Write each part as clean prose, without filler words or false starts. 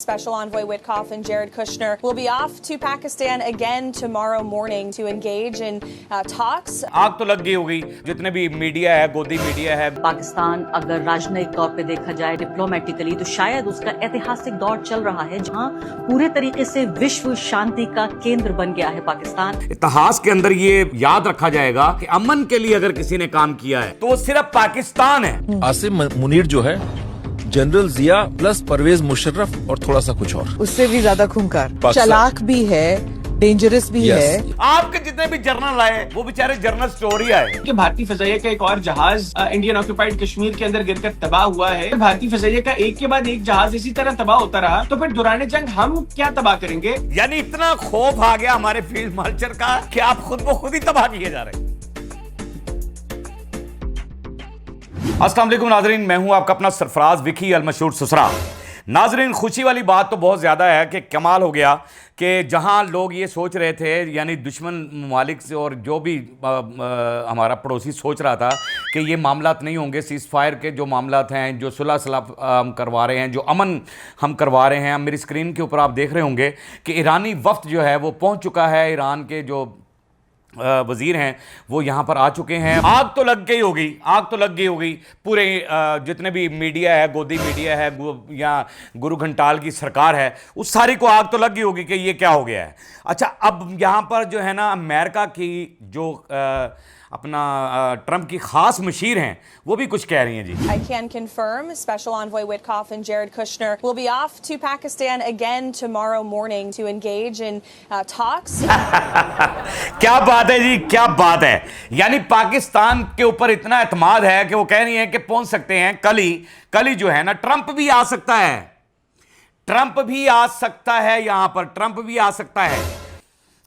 Special Envoy Witkoff and Jared Kushner will be off to Pakistan again tomorrow morning to engage in talks. आग तो लग गई होगी, जितने भी मीडिया है, गोदी मीडिया है। पाकिस्तान अगर राजनयिक तौर पे देखा जाए, डिप्लोमेटिकली, तो शायद उसका ऐतिहासिक दौर चल रहा है जहां पूरे तरीके से विश्व शांति का केंद्र बन गया है पाकिस्तान। इतिहास के अंदर ये याद रखा जाएगा कि अमन के लिए अगर किसी ने काम किया है तो वो सिर्फ पाकिस्तान है। आसिम मुनीर जो है जनरल जिया प्लस परवेज मुशर्रफ और थोड़ा सा कुछ और, उससे भी ज्यादा खूंखार, चालाक भी है, डेंजरस भी है। आपके जितने भी जर्नल आए वो बेचारे जर्नल स्टोरी आए कि भारतीय फजाइया का एक और जहाज इंडियन ऑक्युपाइड कश्मीर के अंदर गिरकर तबाह हुआ है। भारतीय फजाइया का एक के बाद एक जहाज इसी तरह तबाह होता रहा तो फिर दौरान जंग हम क्या तबाह करेंगे। यानी इतना खौफ आ गया हमारे फील्ड मार्शल का कि आप खुद ब खुद ही तबाह किए जा रहे हैं। अस्सलाम वालेकुम नाजरीन, मैं हूं आपका अपना सरफराज विकी अल मशहूर सुसरा। नाजरीन, खुशी वाली बात तो बहुत ज़्यादा है कि कमाल हो गया कि जहां लोग ये सोच रहे थे, यानी दुश्मन ममालिक से और जो भी हमारा पड़ोसी सोच रहा था कि ये मामलात नहीं होंगे, सीज़ फायर के जो मामलात हैं, जो सुलह सलाह हम करवा रहे हैं, जो अमन हम करवा रहे हैं। मेरी स्क्रीन के ऊपर आप देख रहे होंगे कि ईरानी वफ्द जो है वो पहुँच चुका है। ईरान के जो वज़ीर हैं वो यहाँ पर आ चुके हैं। आग तो लग गई होगी, आग तो लग गई होगी। पूरे जितने भी मीडिया है, गोदी मीडिया है या गुरु घंटाल की सरकार है, उस सारी को आग तो लग गई होगी कि ये क्या हो गया है। अच्छा, अब यहाँ पर जो है ना अमेरिका की जो अपना ट्रंप की खास मशीर हैं वो भी कुछ कह रही हैं जी। I can confirm Special Envoy Witkoff and Jared Kushner will be off to Pakistan again tomorrow morning to engage in talks. क्या बात है जी, क्या बात है। यानी पाकिस्तान के ऊपर इतना एतमाद है कि वो कह रही हैं कि पहुंच सकते हैं कल ही जो है ना ट्रंप भी आ सकता है, ट्रंप भी आ सकता है, यहां पर ट्रंप भी आ सकता है।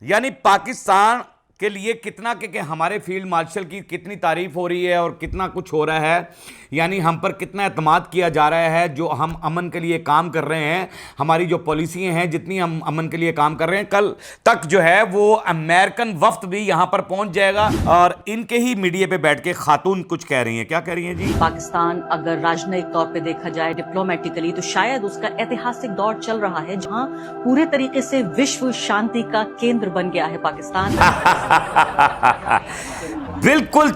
यानी पाकिस्तान के लिए कितना कि हमारे फील्ड मार्शल की कितनी तारीफ हो रही है और कितना कुछ हो रहा है, यानी हम पर कितना एतमाद किया जा रहा है। जो हम अमन के लिए काम कर रहे हैं, हमारी जो पॉलिसियाँ हैं, जितनी हम अमन के लिए काम कर रहे हैं, कल तक जो है वो अमेरिकन वफ्द भी यहाँ पर पहुँच जाएगा। और इनके ही मीडिया पे बैठ के खातून कुछ कह रही हैं। क्या कह रही हैं जी? पाकिस्तान अगर राजनयिक तौर पे देखा जाए, डिप्लोमेटिकली, तो शायद उसका ऐतिहासिक दौर चल रहा है जहां पूरे तरीके से विश्व शांति का केंद्र बन गया है पाकिस्तान। बिल्कुल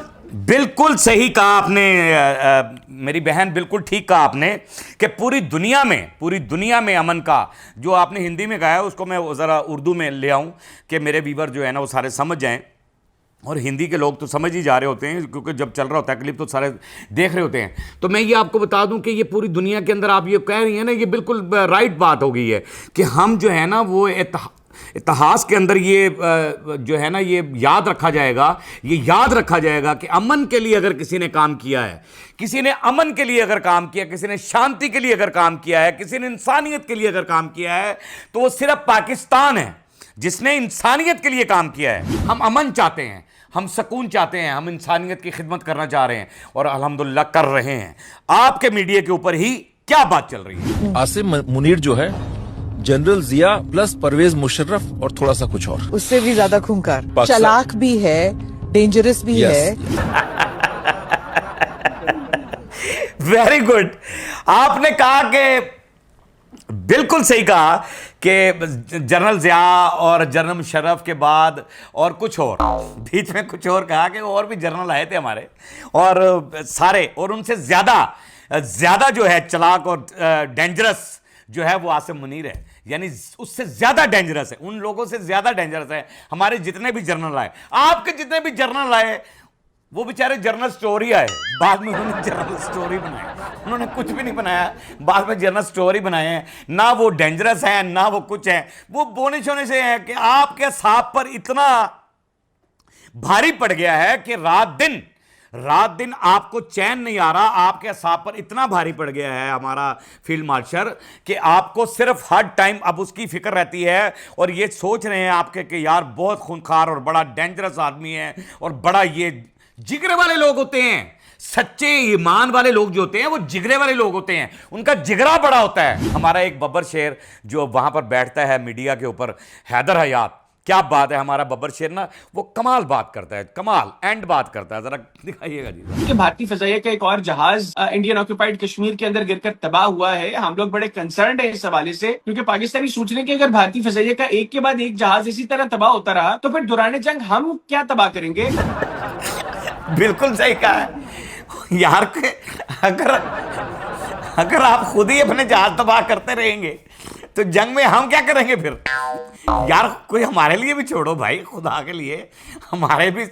बिल्कुल सही कहा आपने मेरी बहन, बिल्कुल ठीक कहा आपने कि पूरी दुनिया में अमन का जो आपने हिंदी में कहा है उसको मैं ज़रा उर्दू में ले आऊं कि मेरे व्यूअर जो है ना वो सारे समझ जाएं। और हिंदी के लोग तो समझ ही जा रहे होते हैं क्योंकि जब चल रहा होता है क्लिप तो सारे देख रहे होते हैं। तो मैं ये आपको बता दूं कि ये पूरी दुनिया के अंदर आप ये कह रही हैं ना, ये बिल्कुल राइट बात हो गई है कि हम जो है ना वो इतिहास के अंदर ये जो है ना ये याद रखा जाएगा कि अमन के लिए अगर किसी ने काम किया है, किसी ने अमन के लिए अगर काम किया, किसी ने शांति के लिए अगर काम किया है, किसी ने इंसानियत के लिए अगर काम किया है, तो वो सिर्फ पाकिस्तान है जिसने इंसानियत के लिए काम किया है। हम अमन चाहते हैं, हम सुकून चाहते हैं, हम इंसानियत की खिदमत करना चाह रहे हैं और अल्हम्दुलिल्लाह कर रहे हैं। आपके मीडिया के ऊपर ही क्या बात चल रही है? आसिम मुनीर जो है जनरल जिया प्लस परवेज मुशर्रफ और थोड़ा सा कुछ और, उससे भी ज्यादा खूंखार, चालाक भी है, डेंजरस भी है। Very good. आपने कहा कि बिल्कुल सही कहा कि जनरल जिया और जनरल मुशर्रफ के बाद और कुछ और, बीच में कुछ और कहा कि और भी जनरल आए थे हमारे और सारे, और उनसे ज्यादा जो है चलाक और डेंजरस जो है वो आसिम मुनीर है। यानी उससे ज्यादा डेंजरस है, उन लोगों से ज्यादा डेंजरस है हमारे जितने भी जर्नल आए। आपके जितने भी जर्नल आए वो बेचारे जर्नल स्टोरी आए, बाद में उन्होंने जर्नल स्टोरी बनाए, उन्होंने कुछ भी नहीं बनाया, बाद में जर्नल स्टोरी बनाए हैं। ना वो डेंजरस हैं ना वो कुछ हैं, वो बोने शोने से हैं कि आपके सांप पर इतना भारी पड़ गया है कि रात दिन आपको चैन नहीं आ रहा। आपके सांप पर इतना भारी पड़ गया है हमारा फील्ड मार्शल कि आपको सिर्फ हर टाइम अब उसकी फिक्र रहती है और ये सोच रहे हैं आपके कि यार बहुत खूंखार और बड़ा डेंजरस आदमी है और बड़ा ये जिगरे वाले लोग होते हैं। सच्चे ईमान वाले लोग जो होते हैं वो जिगरे वाले लोग होते हैं, उनका जिगरा बड़ा होता है। हमारा एक बब्बर शेर जो वहां पर बैठता है मीडिया के ऊपर, हैदर हयात, क्या बात है, हमारा बब्बर शेर ना वो कमाल बात करता है, कमाल एंड बात करता है, जरा दिखाइएगा जी। कि भारतीय फजाइया का एक और जहाज इंडियन ऑक्यूपाइड कश्मीर के अंदर गिरकर तबाह हुआ है। हम लोग बड़े कंसर्न है इस हवाले से, क्योंकि पाकिस्तानी सोच रहे हैं कि अगर भारतीय फजाइया का एक के बाद एक जहाज इसी तरह तबाह होता रहा तो फिर दौरान जंग हम क्या तबाह करेंगे। बिल्कुल सही कहा है यार, अगर आप खुद ही अपने जहाज तबाह करते रहेंगे तो जंग में हम क्या करेंगे फिर। यार कोई हमारे लिए भी छोड़ो भाई, खुदा के लिए हमारे भी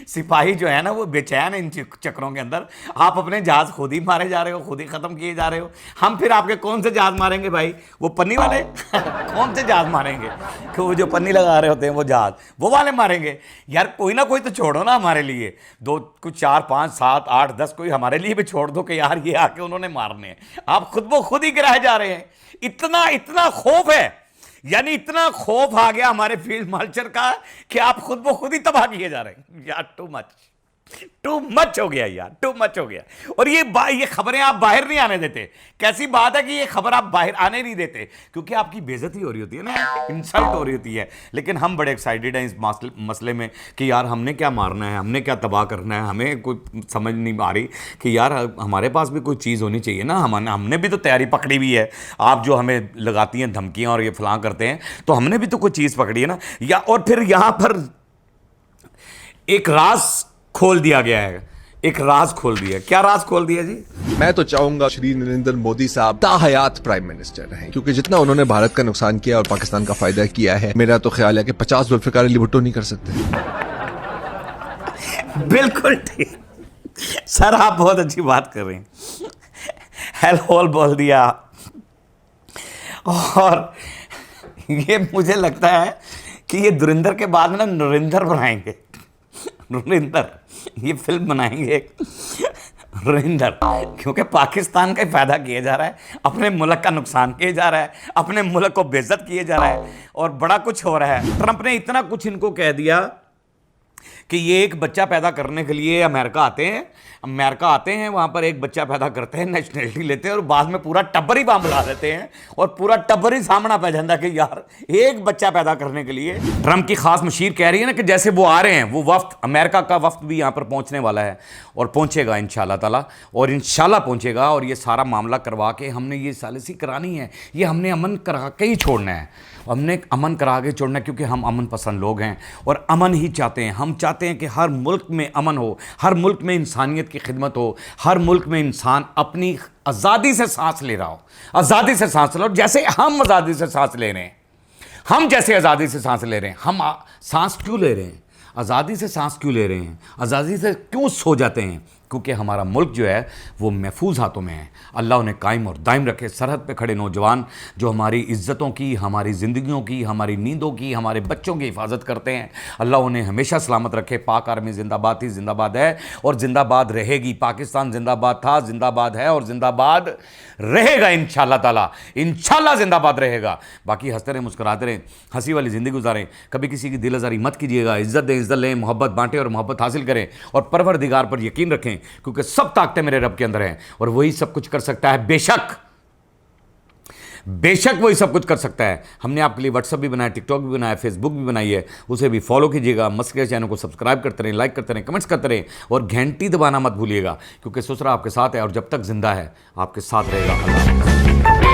सिपाही जो है ना वो बेचैन है इन चक्करों के अंदर। आप अपने जहाज खुद ही मारे जा रहे हो, खुद ही खत्म किए जा रहे हो। हम फिर आपके कौन से जहाज मारेंगे भाई, वो पन्नी वाले कौन से जहाज मारेंगे, कि वो जो पन्नी लगा रहे होते हैं वो जहाज, वो वाले मारेंगे। यार कोई ना कोई तो छोड़ो ना हमारे लिए, दो कुछ 4 5 7 8 10 कोई हमारे लिए भी छोड़ दो कि यार ये आके उन्होंने मारने हैं। आप खुद वो खुद ही गिराए जा रहे हैं। इतना खौफ है, यानी इतना खौफ आ गया हमारे फील्ड मार्शल का कि आप खुद वो खुद ही तबाह किए जा रहे हैं। यार टू मच हो गया यार, टू मच हो गया। और ये खबरें आप बाहर नहीं आने देते। कैसी बात है कि ये खबर आप बाहर आने नहीं देते, क्योंकि आपकी बेइज्जती हो रही होती है ना, इंसल्ट हो रही होती है। लेकिन हम बड़े एक्साइटेड हैं इस मसले में कि यार हमने क्या मारना है, हमने क्या तबाह करना है। हमें कोई समझ नहीं आ रही कि यार हमारे पास भी कोई चीज़ होनी चाहिए ना। हमने भी तो तैयारी पकड़ी हुई है। आप जो हमें लगाती हैं धमकियाँ और ये फलां करते हैं, तो हमने भी तो कोई चीज़ पकड़ी है ना। या और फिर यहाँ पर एक राज खोल दिया गया है, एक राज खोल दिया। क्या राज खोल दिया जी? मैं तो चाहूंगा श्री नरेंद्र मोदी साहब ताहयात प्राइम मिनिस्टर रहें, क्योंकि जितना उन्होंने भारत का नुकसान किया और पाकिस्तान का फायदा किया है, मेरा तो ख्याल है कि 50 जुल्फिकार अली भुट्टो नहीं कर सकते। बिल्कुल ठीक सर, आप बहुत अच्छी बात कर रहे हैं। हेल बोल दिया। और ये मुझे लगता है कि ये धुरिंदर के बाद ना नरेंद्र बनाएंगे। नरेंद्र ये फिल्म बनाएंगे नरेंद्र, क्योंकि पाकिस्तान का फायदा किया जा रहा है, अपने मुल्क का नुकसान किया जा रहा है, अपने मुल्क को बेइज्जत किया जा रहा है और बड़ा कुछ हो रहा है। ट्रंप ने इतना कुछ इनको कह दिया कि ये एक बच्चा पैदा करने के लिए अमेरिका आते हैं, वहाँ पर एक बच्चा पैदा करते हैं, नेशनलिटी लेते हैं और बाद में पूरा टब्बर ही वहाँ बुला देते हैं और पूरा टब्बर ही सामना पै जाता कि यार एक बच्चा पैदा करने के लिए। ट्रंप की खास मशीर कह रही है ना कि जैसे वो आ रहे हैं, वो वफ्द, अमेरिका का वफ्द भी यहाँ पर पहुँचने वाला है और पहुँचेगा इंशाल्लाह ताला, और इंशाल्लाह पहुँचेगा। और ये सारा मामला करवा के हमने ये सालिसी करानी है, ये हमने अमन करा के ही छोड़ना है, हमने अमन करा के छोड़ना है, क्योंकि हम अमन पसंद लोग हैं और अमन ही चाहते हैं। हम चाहते हैं कि हर मुल्क में अमन हो, हर मुल्क में इंसानियत की खिदमत हो, हर मुल्क में इंसान अपनी आज़ादी से सांस ले रहा हो, आज़ादी से सांस ले रहा हो, जैसे हम आज़ादी से सांस ले रहे हैं। हम जैसे आज़ादी से सांस ले रहे हैं, हम सांस क्यों ले रहे हैं, आज़ादी से सांस क्यों ले रहे हैं, आज़ादी से क्यों सो जाते हैं, क्योंकि हमारा मुल्क जो है वो महफूज हाथों में है। अल्लाह उन्हें कायम और दायम रखे। सरहद पे खड़े नौजवान जो हमारी इज़्ज़तों की, हमारी ज़िंदगियों की, हमारी नींदों की, हमारे बच्चों की हिफाजत करते हैं, अल्लाह उन्हें हमेशा सलामत रखे। पाक आर्मी जिंदाबाद थी, जिंदाबाद है और जिंदाबाद रहेगी। पाकिस्तान जिंदाबाद था, जिंदाबाद है और जिंदाबाद रहेगा इंशाल्लाह ताला, इंशाल्लाह जिंदाबाद रहेगा। बाकी हंसते रहें, मुस्कुराते रहें, हंसी वाली ज़िंदगी गुजारें, कभी किसी की दिल आज़ारी मत कीजिएगा। इज़्ज़त दें, इज़्ज़त लें, मोहब्बत बांटें और मोहब्बत हासिल करें और परवरदिगार पर यकीन रखें, क्योंकि सब ताकतें मेरे रब के अंदर हैं और वही सब कुछ कर सकता है। बेशक वही सब कुछ कर सकता है। हमने आपके लिए व्हाट्सएप भी बनाया, टिकटॉक भी बनाया, फेसबुक भी बनाई है, उसे भी फॉलो कीजिएगा। मस्करी चैनल को सब्सक्राइब करते रहें, लाइक करते रहें, कमेंट्स करते रहें और घंटी दबाना मत भूलिएगा, क्योंकि ससुरा आपके साथ है और जब तक जिंदा है आपके साथ रहेगा। अल्लाह।